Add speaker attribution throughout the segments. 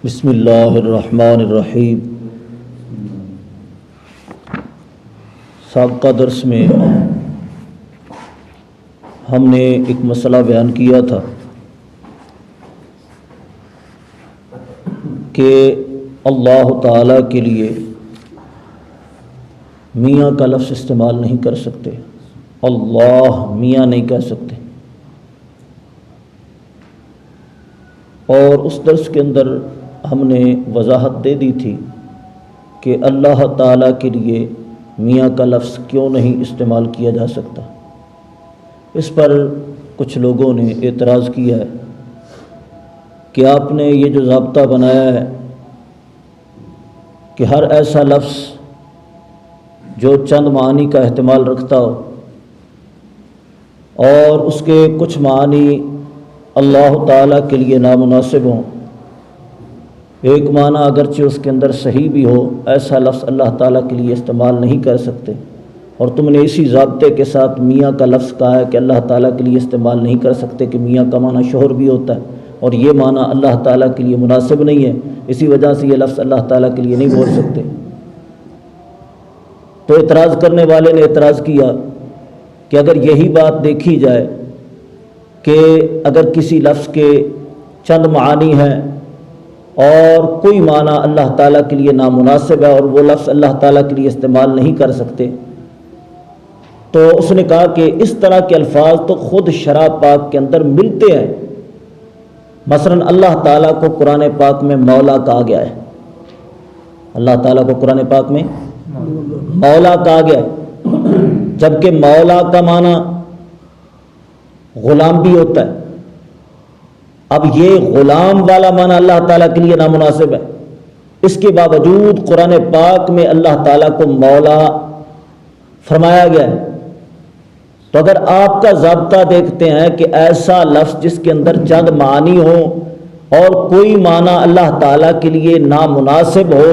Speaker 1: بسم اللہ الرحمن الرحیم۔ سابقہ درس میں ہم نے ایک مسئلہ بیان کیا تھا کہ اللہ تعالیٰ کے لیے میاں کا لفظ استعمال نہیں کر سکتے، اللہ میاں نہیں کہہ سکتے، اور اس درس کے اندر ہم نے وضاحت دے دی تھی کہ اللہ تعالیٰ کے لیے میاں کا لفظ کیوں نہیں استعمال کیا جا سکتا۔ اس پر کچھ لوگوں نے اعتراض کیا ہے کہ آپ نے یہ جو ضابطہ بنایا ہے کہ ہر ایسا لفظ جو چند معانی کا احتمال رکھتا ہو اور اس کے کچھ معانی اللہ تعالیٰ کے لیے نامناسب ہوں، ایک معنی اگرچہ اس کے اندر صحیح بھی ہو، ایسا لفظ اللہ تعالیٰ کے لیے استعمال نہیں کر سکتے، اور تم نے اسی ضابطے کے ساتھ میاں کا لفظ کہا ہے کہ اللہ تعالیٰ کے لیے استعمال نہیں کر سکتے کہ میاں کا معنی شوہر بھی ہوتا ہے، اور یہ معنی اللہ تعالیٰ کے لیے مناسب نہیں ہے، اسی وجہ سے یہ لفظ اللہ تعالیٰ کے لیے نہیں بول سکتے۔ تو اعتراض کرنے والے نے اعتراض کیا کہ اگر یہی بات دیکھی جائے کہ اگر کسی لفظ کے چند معانی ہیں اور کوئی معنی اللہ تعالیٰ کے لیے نامناسب ہے اور وہ لفظ اللہ تعالیٰ کے لیے استعمال نہیں کر سکتے، تو اس نے کہا کہ اس طرح کے الفاظ تو خود شرع پاک کے اندر ملتے ہیں۔ مثلا اللہ تعالیٰ کو قرآن پاک میں مولا کہا گیا ہے، اللہ تعالیٰ کو قرآن پاک میں مولا کہا گیا ہے، جبکہ مولا کا معنی غلام بھی ہوتا ہے۔ اب یہ غلام والا معنی اللہ تعالیٰ کے لیے نامناسب ہے، اس کے باوجود قرآن پاک میں اللہ تعالیٰ کو مولا فرمایا گیا ہے۔ تو اگر آپ کا ضابطہ دیکھتے ہیں کہ ایسا لفظ جس کے اندر چند معانی ہوں اور کوئی معنی اللہ تعالیٰ کے لیے نامناسب ہو،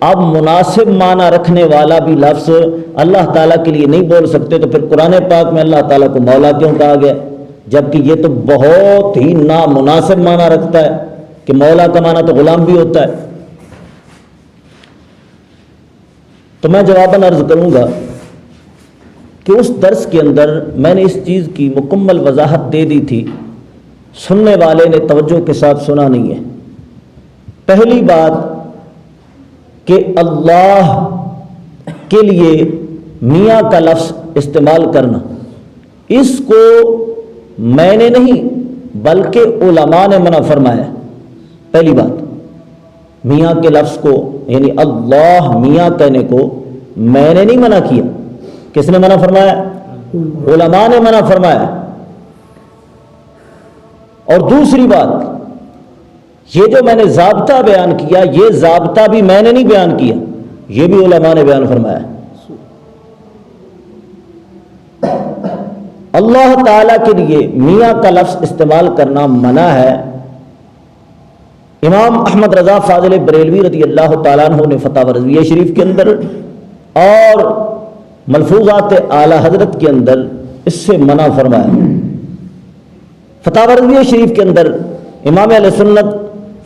Speaker 1: اب مناسب معنی رکھنے والا بھی لفظ اللہ تعالیٰ کے لیے نہیں بول سکتے، تو پھر قرآن پاک میں اللہ تعالیٰ کو مولا کیوں کہا گیا، جبکہ یہ تو بہت ہی نامناسب معنی رکھتا ہے کہ مولا کا معنی تو غلام بھی ہوتا ہے۔ تو میں جواباً عرض کروں گا کہ اس درس کے اندر میں نے اس چیز کی مکمل وضاحت دے دی تھی، سننے والے نے توجہ کے ساتھ سنا نہیں ہے۔ پہلی بات کہ اللہ کے لیے میاں کا لفظ استعمال کرنا، اس کو میں نے نہیں بلکہ علماء نے منع فرمایا۔ پہلی بات، میاں کے لفظ کو یعنی اللہ میاں کہنے کو میں نے نہیں منع کیا، کس نے منع فرمایا؟ علماء نے منع فرمایا۔ اور دوسری بات، یہ جو میں نے ضابطہ بیان کیا، یہ ضابطہ بھی میں نے نہیں بیان کیا، یہ بھی علماء نے بیان فرمایا۔ اللہ تعالیٰ کے لیے میاں کا لفظ استعمال کرنا منع ہے۔ امام احمد رضا فاضل بریلوی رضی اللہ تعالیٰ عنہ نے فتاوی رضویہ شریف کے اندر اور ملفوظات اعلی حضرت کے اندر اس سے منع فرمایا۔ فتاوی رضویہ شریف کے اندر امام اہل سنت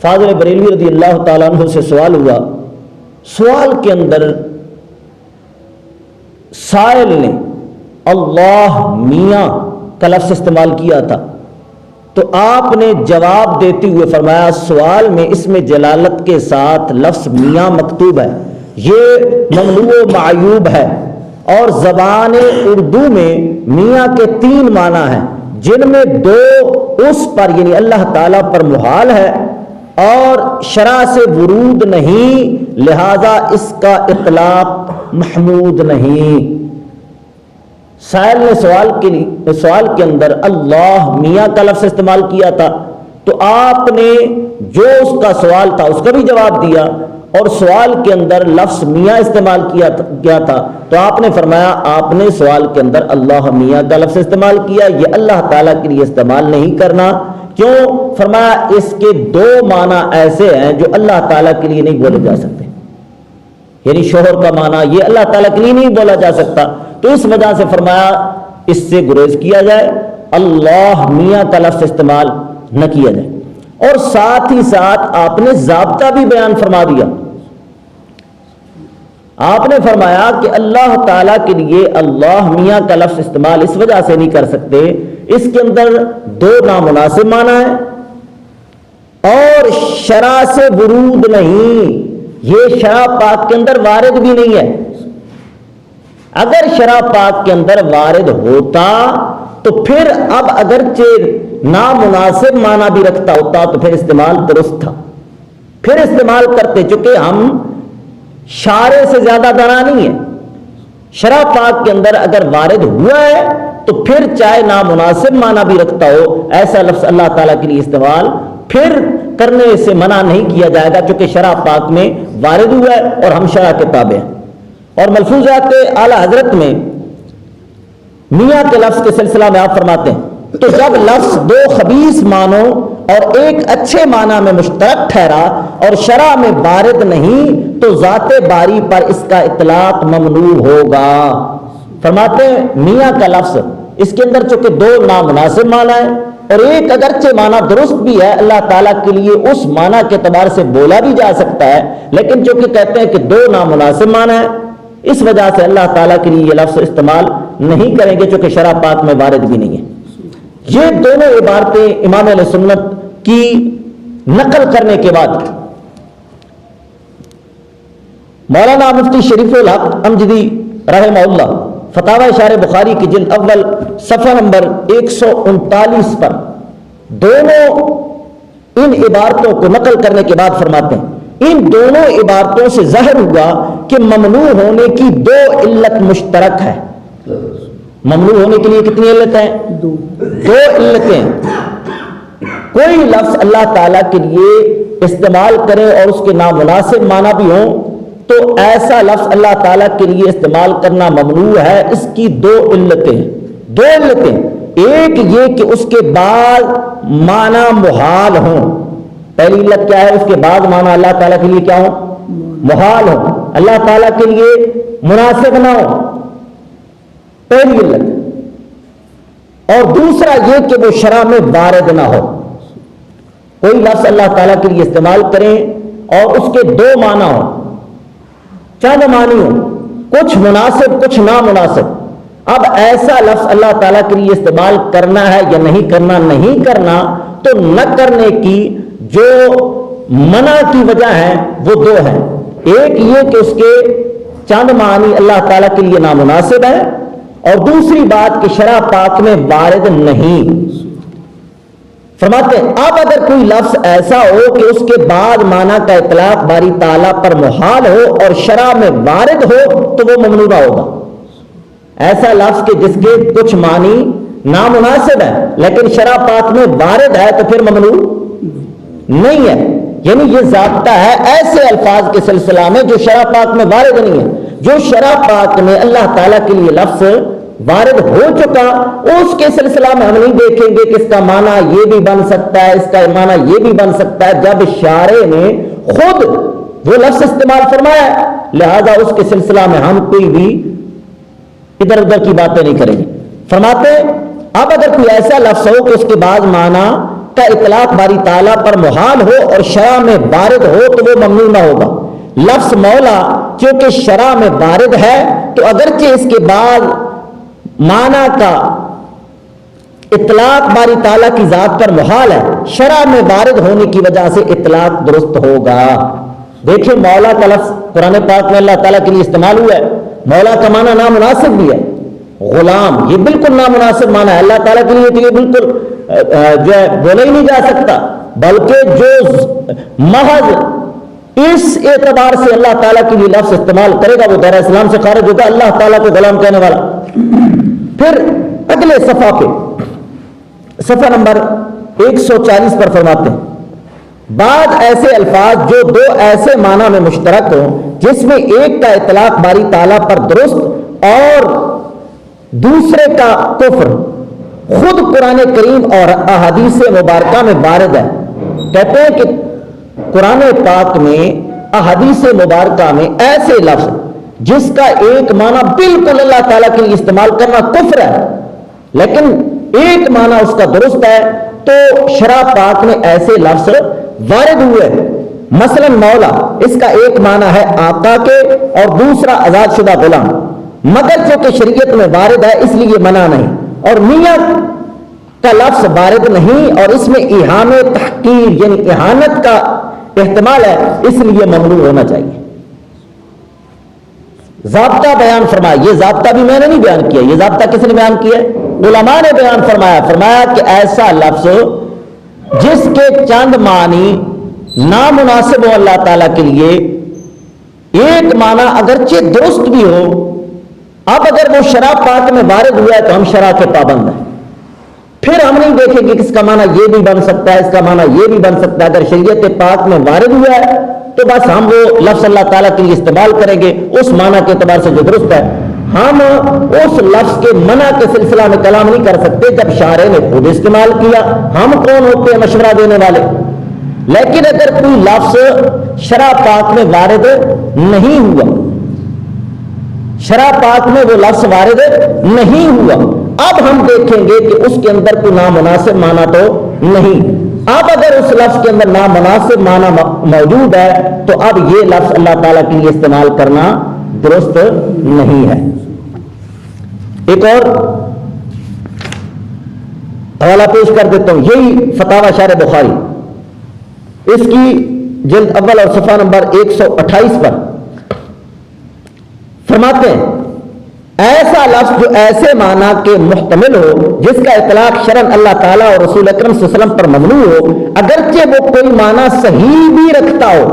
Speaker 1: فاضل بریلوی رضی اللہ تعالیٰ عنہ سے سوال ہوا، سوال کے اندر سائل نے اللہ میاں کا لفظ استعمال کیا تھا، تو آپ نے جواب دیتے ہوئے فرمایا سوال میں اس میں جلالت کے ساتھ لفظ میاں مکتوب ہے، یہ ممنوع و معیوب ہے، اور زبان اردو میں میاں کے 3 معنی ہیں، جن میں 2 اس پر یعنی اللہ تعالیٰ پر محال ہے اور شرع سے ورود نہیں، لہذا اس کا اطلاق محمود نہیں۔ سائل نے سوال کے اندر اللہ میاں کا لفظ استعمال کیا تھا، تو آپ نے جو اس کا سوال تھا اس کا بھی جواب دیا، اور سوال کے اندر لفظ میاں استعمال کیا تھا، تو آپ نے فرمایا آپ نے سوال کے اندر اللہ میاں کا لفظ استعمال کیا، یہ اللہ تعالیٰ کے لیے استعمال نہیں کرنا۔ کیوں؟ فرمایا اس کے 2 معنی ایسے ہیں جو اللہ تعالیٰ کے لیے نہیں بولے جا سکتے، یعنی شوہر کا معنی یہ اللہ تعالیٰ کے لیے نہیں بولا جا سکتا، تو اس وجہ سے فرمایا اس سے گریز کیا جائے، اللہ میاں کا لفظ استعمال نہ کیا جائے۔ اور ساتھ ہی ساتھ آپ نے ضابطہ بھی بیان فرما دیا. آپ نے فرمایا کہ اللہ تعالیٰ کے لیے اللہ میاں کا لفظ استعمال اس وجہ سے نہیں کر سکتے، اس کے اندر دو نامناسب معنی ہے اور شرع سے ورود نہیں، یہ شرع پاک کے اندر وارد بھی نہیں ہے. اگر شرع پاک کے اندر وارد ہوتا تو پھر اب اگرچہ نامناسب معنی بھی رکھتا ہوتا تو پھر استعمال درست تھا، پھر استعمال کرتے. چونکہ ہم شارع سے زیادہ دانا نہیں ہے، شرع پاک کے اندر اگر وارد ہوا ہے تو پھر چاہے نامناسب معنی بھی رکھتا ہو، ایسا لفظ اللہ تعالیٰ کے لیے استعمال پھر کرنے سے منع نہیں کیا جائے گا، چونکہ شرع پاک میں وارد ہوا ہے اور ہم شرع کے تابع ہیں. اور ملفوظات اعلی حضرت میں میاں کے لفظ کے سلسلہ میں آپ فرماتے ہیں تو جب لفظ دو خبیث معنوں اور ایک اچھے معنی میں مشترک ٹھہرا اور شرع میں وارد نہیں تو ذات باری پر اس کا اطلاق ممنوع ہوگا. فرماتے ہیں میاں کا لفظ اس کے اندر چونکہ دو نامناسب معنی ہے اور ایک اگرچہ معنی درست بھی ہے، اللہ تعالیٰ کے لیے اس معنی کے اعتبار سے بولا بھی جا سکتا ہے، لیکن چونکہ کہتے ہیں کہ دو نامناسب معنی ہے اس وجہ سے اللہ تعالیٰ کے لیے یہ لفظ استعمال نہیں کریں گے، چونکہ شرع پاک میں وارد بھی نہیں ہے. یہ دونوں عبارتیں امام اہل سنت کی نقل کرنے کے بعد مولانا مفتی شریف الحق امجدی رحمہ اللہ فتاوی اشار بخاری کی جلد اول صفحہ نمبر 139 پر دونوں ان عبارتوں کو نقل کرنے کے بعد فرماتے ہیں ان دونوں عبارتوں سے ظاہر ہوا کہ ممنوع ہونے کی دو علت مشترک ہے. ممنوع ہونے کے لیے کتنی علت ہیں؟ دو علتیں. کوئی لفظ اللہ تعالیٰ کے لیے استعمال کرے اور اس کے نامناسب معنی بھی ہوں تو ایسا لفظ اللہ تعالیٰ کے لیے استعمال کرنا ممنوع ہے. اس کی دو علتیں ایک یہ کہ اس کے بعد معنی محال ہوں. پہلی علت کیا ہے؟ اس کے بعد معنی اللہ تعالیٰ کے لیے کیا ہو؟ محال ہو، اللہ تعالیٰ کے لیے مناسب نہ ہو، پہلی علت. اور دوسرا یہ کہ وہ شرع میں وارد نہ ہو. کوئی لفظ اللہ تعالیٰ کے لیے استعمال کریں اور اس کے دو معنی ہوں، چند معنی ہوں، کچھ مناسب کچھ نامناسب. اب ایسا لفظ اللہ تعالیٰ کے لیے استعمال کرنا ہے یا نہیں کرنا تو نہ کرنے کی جو منع کی وجہ ہے وہ دو ہیں. ایک یہ کہ اس کے چند معنی اللہ تعالیٰ کے لیے نامناسب ہے اور دوسری بات کہ شرع پاک میں وارد نہیں. فرماتے ہیں اب اگر کوئی لفظ ایسا ہو کہ اس کے بعد معنی کا اطلاق باری تعالیٰ پر محال ہو اور شرع میں وارد ہو تو وہ ممنوع نہ ہوگا. ایسا لفظ کہ جس کے کچھ معنی نامناسب ہے لیکن شرع پاک میں وارد ہے تو پھر ممنوع نہیں ہے. یعنی یہ ضابطہ ہے ایسے الفاظ کے سلسلہ میں جو شرع پاک میں وارد نہیں ہے. جو شرع پاک میں اللہ تعالیٰ کے لیے لفظ وارد ہو چکا اس کے سلسلہ میں ہم نہیں دیکھیں گے کہ اس کا معنی یہ بھی بن سکتا ہے، اس کا معنی یہ بھی بن سکتا ہے. جب شارع نے خود وہ لفظ استعمال فرمایا لہذا اس کے سلسلہ میں ہم کوئی بھی ادھر ادھر کی باتیں نہیں کریں گے. فرماتے اب اگر کوئی ایسا لفظ ہو کہ اس کے بعد معنی کا اطلاق باری تعالیٰ پر محال ہو اور شرع میں وارد ہو تو وہ ممنوع نہ ہوگا. لفظ مولا چونکہ شرع میں وارد ہے تو اگرچہ اس کے بعد معنی کا اطلاق باری تعالیٰ کی ذات پر محال ہے، شرع میں وارد ہونے کی وجہ سے اطلاق درست ہوگا. دیکھیں مولا کا لفظ قرآن پاک میں اللہ تعالیٰ کے لیے استعمال ہوا ہے. مولا کا معنی نامناسب بھی ہے، غلام یہ بالکل نامناسب معنی ہے. اللہ تعالیٰ کے لیے تو یہ بالکل جو ہے بولا ہی نہیں جا سکتا، بلکہ جو محض اس اعتبار سے اللہ تعالیٰ کے لیے لفظ استعمال کرے گا وہ دائرہ اسلام سے خارج ہوگا، اللہ تعالیٰ کو غلام کہنے والا. پھر اگلے صفحہ پہ صفحہ نمبر 140 پر فرماتے ہیں بعض ایسے الفاظ جو دو ایسے معنی میں مشترک ہوں جس میں ایک کا اطلاق باری تعالیٰ پر درست اور دوسرے کا کفر خود قرآن کریم اور احادیث مبارکہ میں وارد ہے. کہتے ہیں کہ قرآن پاک میں احادیث مبارکہ میں ایسے لفظ جس کا ایک معنی بالکل اللہ تعالیٰ کے لیے استعمال کرنا کفر ہے لیکن ایک معنی اس کا درست ہے تو شراب پاک میں ایسے لفظ وارد ہوئے، مثلا مولا، اس کا ایک معنی ہے آقا کے اور دوسرا آزاد شدہ غلام، مگر جو کہ شریعت میں وارد ہے اس لیے منع نہیں، اور میاں کا لفظ وارد نہیں اور اس میں ایہام تحقیر یعنی اہانت کا احتمال ہے، اس لیے ممنوع ہونا چاہیے۔ ضابطہ بیان فرمایا، یہ ضابطہ بھی میں نے نہیں بیان کیا، یہ ضابطہ کس نے بیان کیا؟ علماء نے بیان فرمایا، فرمایا کہ ایسا لفظ جس کے چند معنی نامناسب ہو اللہ تعالیٰ کے لیے، ایک معنی اگرچہ درست بھی ہو، اب اگر وہ شراب پاک میں وارد ہوا ہے تو ہم شرع کے پابند ہیں، پھر ہم نہیں دیکھیں گے کہ اس کا معنی یہ بھی بن سکتا ہے، اس کا معنی یہ بھی بن سکتا ہے۔ اگر شریعت پاک میں وارد ہوا ہے تو بس ہم وہ لفظ اللہ تعالیٰ کے لیے استعمال کریں گے اس معنی کے اعتبار سے جو درست ہے۔ ہم اس لفظ کے منع کے سلسلہ میں کلام نہیں کر سکتے جب شارع نے خود استعمال کیا، ہم کون ہوتے ہیں مشورہ دینے والے؟ لیکن اگر کوئی لفظ شرع پاک میں وارد نہیں ہوا، شرع پاک میں وہ لفظ وارد نہیں ہوا، اب ہم دیکھیں گے کہ اس کے اندر کوئی نامناسب معنی تو نہیں۔ اب اگر اس لفظ کے اندر نامناسب معنی موجود ہے تو اب یہ لفظ اللہ تعالیٰ کے لیے استعمال کرنا درست نہیں ہے۔ ایک اور حوالہ پیش کر دیتا ہوں، یہی فتاوی شرح بخاری، اس کی جلد اول اور صفحہ نمبر 128 پر فرماتے ہیں ایسا لفظ جو ایسے معنی کے محتمل ہو جس کا اطلاق شرعاً اللہ تعالیٰ اور رسول اکرم صلی اللہ علیہ وسلم پر ممنوع ہو، اگرچہ وہ کوئی معنی صحیح بھی رکھتا ہو،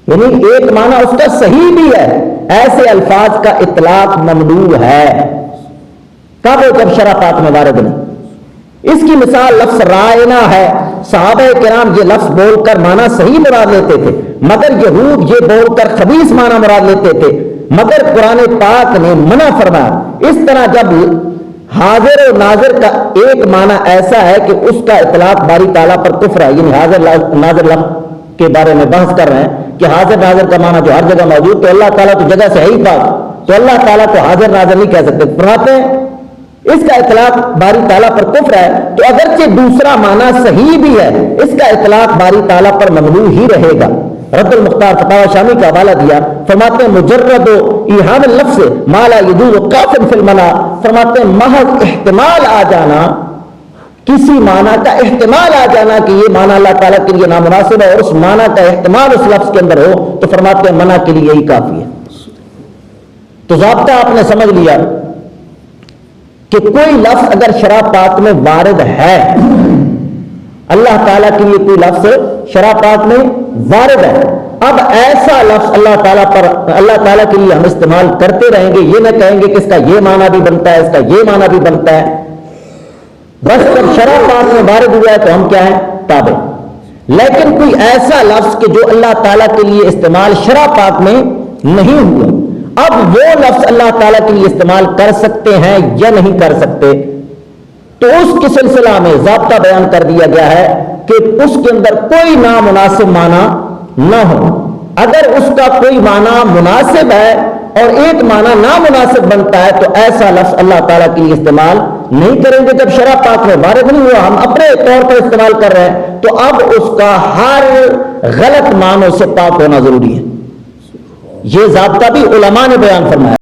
Speaker 1: یعنی ایک معنی اس کا صحیح بھی ہے، ایسے الفاظ کا اطلاق ممنوع ہے۔ کب ہو؟ جب شرع پاک میں وارد نہیں۔ اس کی مثال لفظ رائنا ہے، صحابہ کرام یہ لفظ بول کر معنی صحیح مراد لیتے تھے، مگر یہود یہ بول کر خبیث معنی مراد لیتے تھے، مگر قرآن پاک نے منع فرمایا۔ اس طرح جب حاضر و ناظر کا ایک معنی ایسا ہے کہ اس کا اطلاق باری تعالیٰ پر کفر ہے، یعنی حاضر ناظر لفظ کے بارے میں بحث کر رہے ہیں کہ حاضر ناظر کا معنی جو ہر جگہ موجود، تو اللہ تعالیٰ تو جگہ سے ہے ہی پاک، تو اللہ تعالیٰ کو حاضر ناظر نہیں کہہ سکتے، فرماتے ہیں اس کا اطلاق باری تعالیٰ پر کفر ہے، تو اگرچہ دوسرا معنی صحیح بھی ہے اس کا اطلاق باری تعالیٰ پر ممنوع ہی رہے گا۔ رد المختار فتاوی شامی کا حوالہ دیا، فرماتے ہیں مجرد ایہام اللفظ ما لا یجوز کافٍ فی المنع، فرماتے ہیں محض احتمال آ جانا، کسی معنی کا احتمال آ جانا کہ یہ معنی اللہ تعالیٰ کے لیے نامناسب ہے اور اس معنی کا احتمال اس لفظ کے اندر ہو، تو فرماتے ہیں منع کے لیے یہی کافی ہے۔ تو ضابطہ آپ نے سمجھ لیا کہ کوئی لفظ اگر شرع پاک میں وارد ہے، اللہ تعالیٰ کے لیے کوئی لفظ شرع پاک میں وارد ہے، اب ایسا لفظ اللہ تعالیٰ کے لیے ہم استعمال کرتے رہیں گے، یہ نہ کہیں گے کہ اس کا یہ معنی بھی بنتا ہے، اس کا یہ معنی بھی بنتا ہے، بس جب شرع پاک میں وارد ہوا ہے تو ہم کیا ہیں؟ تابع۔ لیکن کوئی ایسا لفظ کہ جو اللہ تعالیٰ کے لیے استعمال شرع پاک میں نہیں ہوا، اب وہ لفظ اللہ تعالیٰ کے لیے استعمال کر سکتے ہیں یا نہیں کر سکتے، تو اس کے سلسلہ میں ضابطہ بیان کر دیا گیا ہے کہ اس کے اندر کوئی نامناسب معنی نہ ہو۔ اگر اس کا کوئی معنی مناسب ہے اور ایک معنی نامناسب بنتا ہے تو ایسا لفظ اللہ تعالیٰ کے لیے استعمال نہیں کریں گے۔ جب شرع پاک میں وارد نہیں ہوا، ہم اپنے طور پر استعمال کر رہے ہیں، تو اب اس کا ہر غلط معنوں سے پاک ہونا ضروری ہے۔ یہ ضابطہ بھی علماء نے بیان فرمایا۔